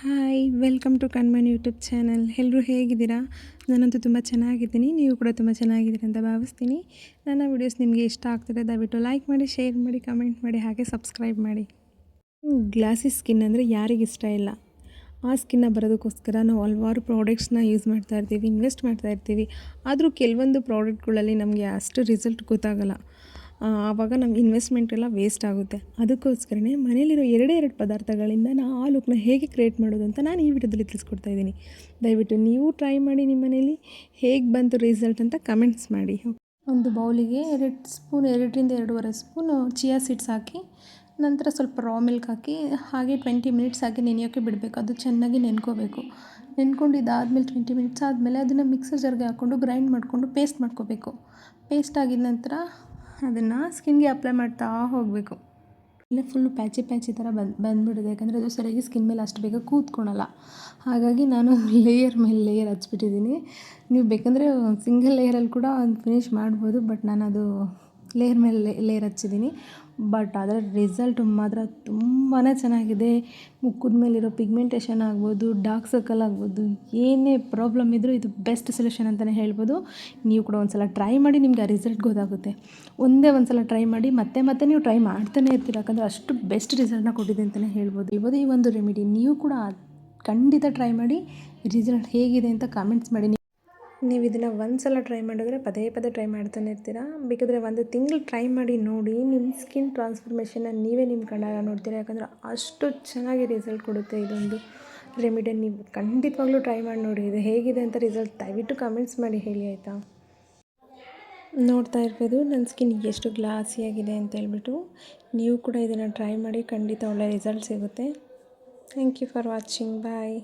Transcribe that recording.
Hi welcome to Kanmani YouTube channel. ಎಲ್ಲರೂ ಹೇಗಿದ್ದೀರಾ? ನಾನಂತೂ ತುಂಬ ಚೆನ್ನಾಗಿದ್ದೀನಿ. ನೀವು ಕೂಡ ತುಂಬ ಚೆನ್ನಾಗಿದ್ದೀರಿ ಅಂತ ಭಾವಿಸ್ತೀನಿ. ನನ್ನ ವೀಡಿಯೋಸ್ ನಿಮಗೆ ಇಷ್ಟ ಆಗ್ತಿದೆ ದಯವಿಟ್ಟು ಲೈಕ್ ಮಾಡಿ, ಶೇರ್ ಮಾಡಿ, ಕಮೆಂಟ್ ಮಾಡಿ, ಹಾಗೆ ಸಬ್ಸ್ಕ್ರೈಬ್ ಮಾಡಿ. ಗ್ಲಾಸಿ ಸ್ಕಿನ್ ಅಂದರೆ ಯಾರಿಗಿಷ್ಟ ಇಲ್ಲ? ಆ ಸ್ಕಿನ್ನ ಬರೋದಕ್ಕೋಸ್ಕರ ನಾವು ಹಲವಾರು ಪ್ರಾಡಕ್ಟ್ಸ್ನ ಯೂಸ್ ಮಾಡ್ತಾಯಿರ್ತೀವಿ, ಇನ್ವೆಸ್ಟ್ ಮಾಡ್ತಾಯಿರ್ತೀವಿ. ಆದರೂ ಕೆಲವೊಂದು ಪ್ರಾಡಕ್ಟ್ಗಳಲ್ಲಿ ನಮಗೆ ಅಷ್ಟು ರಿಸಲ್ಟ್ ಗೊತ್ತಾಗಲ್ಲ. ಆವಾಗ ನಮ್ಮ ಇನ್ವೆಸ್ಟ್ಮೆಂಟ್ ಎಲ್ಲ ವೇಸ್ಟ್ ಆಗುತ್ತೆ. ಅದಕ್ಕೋಸ್ಕರನೇ ಮನೇಲಿರೋ ಎರಡೇ ಪದಾರ್ಥಗಳಿಂದ ಆ ಲುಕ್ನ ಹೇಗೆ ಕ್ರಿಯೇಟ್ ಮಾಡೋದು ಅಂತ ನಾನು ಈ ವಿಡಿಯೋದಲ್ಲಿ ತಿಳಿಸ್ಕೊಡ್ತಾ ಇದ್ದೀನಿ. ದಯವಿಟ್ಟು ನೀವು ಟ್ರೈ ಮಾಡಿ, ನಿಮ್ಮ ಮನೇಲಿ ಹೇಗೆ ಬಂತು ರಿಸಲ್ಟ್ ಅಂತ ಕಮೆಂಟ್ಸ್ ಮಾಡಿ. ಒಂದು ಬೌಲಿಗೆ 2 2 ಸ್ಪೂನು ಚಿಯಾ ಸೀಡ್ಸ್ ಹಾಕಿ, ನಂತರ ಸ್ವಲ್ಪ ರಾ ಮಿಲ್ಕ್ ಹಾಕಿ, ಹಾಗೆ 20 ಮಿನಿಟ್ಸ್ ಹಾಕಿ ನೆನೆಯೋಕ್ಕೆ ಬಿಡಬೇಕು. ಅದು ಚೆನ್ನಾಗಿ ನೆನ್ಕೋಬೇಕು. ನೆನ್ಕೊಂಡು ಇದಾದಮೇಲೆ 20 ಮಿನಿಟ್ಸ್ ಆದಮೇಲೆ ಅದನ್ನು ಮಿಕ್ಸರ್ ಜಾರ್ಗೆ ಹಾಕ್ಕೊಂಡು ಗ್ರೈಂಡ್ ಮಾಡಿಕೊಂಡು ಪೇಸ್ಟ್ ಮಾಡ್ಕೋಬೇಕು. ಪೇಸ್ಟ್ ಆಗಿದ ನಂತರ ಅದನ್ನು ಸ್ಕಿನ್ಗೆ ಅಪ್ಲೈ ಮಾಡ್ತಾ ಹೋಗಬೇಕು. ಇಲ್ಲ ಫುಲ್ಲು ಪ್ಯಾಚಿ ಥರ ಬಂದುಬಿಡುತ್ತೆ. ಯಾಕಂದರೆ ಅದು ಸರಿಯಾಗಿ ಸ್ಕಿನ್ ಮೇಲೆ ಅಷ್ಟು ಬೇಗ ಕೂತ್ಕೊಳಲ್ಲ. ಹಾಗಾಗಿ ನಾನು ಲೇಯರ್ ಮೇಲೆ ಲೇಯರ್ ಹಚ್ಬಿಟ್ಟಿದ್ದೀನಿ. ನೀವು ಬೇಕಂದರೆ ಸಿಂಗಲ್ ಲೇಯರಲ್ಲಿ ಕೂಡ ಫಿನಿಷ್ ಮಾಡ್ಬೋದು. ಬಟ್ ನಾನು ಅದು ಲೇಯರ್ ಮೇಲೆ ಲೇಯರ್ ಹಚ್ಚಿದ್ದೀನಿ. ಬಟ್ ಅದರ ರಿಸಲ್ಟ್ ಮಾತ್ರ ತುಂಬಾ ಚೆನ್ನಾಗಿದೆ. ಮುಖದ ಮೇಲಿರೋ ಪಿಗ್ಮೆಂಟೇಷನ್ ಆಗ್ಬೋದು, ಡಾರ್ಕ್ ಸರ್ಕಲ್ ಆಗ್ಬೋದು, ಏನೇ ಪ್ರಾಬ್ಲಮ್ ಇದ್ದರೂ ಇದು ಬೆಸ್ಟ್ ಸೊಲ್ಯೂಷನ್ ಅಂತಲೇ ಹೇಳ್ಬೋದು. ನೀವು ಕೂಡ ಒಂದು ಸಲ ಟ್ರೈ ಮಾಡಿ, ನಿಮಗೆ ಆ ರಿಸಲ್ಟ್ ಗೊತ್ತಾಗುತ್ತೆ. ಒಂದೇ ಒಂದು ಸಲ ಟ್ರೈ ಮಾಡಿ ಮತ್ತೆ ನೀವು ಟ್ರೈ ಮಾಡ್ತಾನೆ ಇರ್ತೀರ. ಯಾಕಂದರೆ ಅಷ್ಟು ಬೆಸ್ಟ್ ರಿಸಲ್ಟ್ನ ಕೊಟ್ಟಿದೆ ಅಂತಲೇ ಹೇಳ್ಬೋದು. ಈ ಒಂದು ರೆಮಿಡಿ ನೀವು ಕೂಡ ಖಂಡಿತ ಟ್ರೈ ಮಾಡಿ, ರಿಸಲ್ಟ್ ಹೇಗಿದೆ ಅಂತ ಕಾಮೆಂಟ್ಸ್ ಮಾಡಿ. ನೀವು ಇದನ್ನು ಒಂದು ಸಲ ಟ್ರೈ ಮಾಡಿದ್ರೆ ಪದೇ ಟ್ರೈ ಮಾಡ್ತಾನೆ ಇರ್ತೀರಾ. ಬೇಕಾದರೆ 1 ತಿಂಗಳು ಟ್ರೈ ಮಾಡಿ ನೋಡಿ, ನಿಮ್ಮ ಸ್ಕಿನ್ ಟ್ರಾನ್ಸ್ಫಾರ್ಮೇಷನ್ನ ನೀವೇ ನಿಮ್ಮ ಕಣ್ಣಾರ ನೋಡ್ತೀರಾ. ಯಾಕಂದರೆ ಅಷ್ಟು ಚೆನ್ನಾಗಿ ರಿಸಲ್ಟ್ ಕೊಡುತ್ತೆ ಇದೊಂದು ರೆಮಿಡಿ. ನೀವು ಖಂಡಿತವಾಗ್ಲೂ ಟ್ರೈ ಮಾಡಿ ನೋಡಿ, ಇದು ಹೇಗಿದೆ ಅಂತ ರಿಸಲ್ಟ್ ದಯವಿಟ್ಟು ಕಮೆಂಟ್ಸ್ ಮಾಡಿ ಹೇಳಿ, ಆಯಿತಾ? ನೋಡ್ತಾ ಇರ್ಬೋದು ನನ್ನ ಸ್ಕಿನ್ ಎಷ್ಟು ಗ್ಲಾಸಿಯಾಗಿದೆ ಅಂತ ಹೇಳ್ಬಿಟ್ಟು. ನೀವು ಕೂಡ ಇದನ್ನು ಟ್ರೈ ಮಾಡಿ, ಖಂಡಿತ ಒಳ್ಳೆ ರಿಸಲ್ಟ್ ಸಿಗುತ್ತೆ. Thank you for watching. Bye.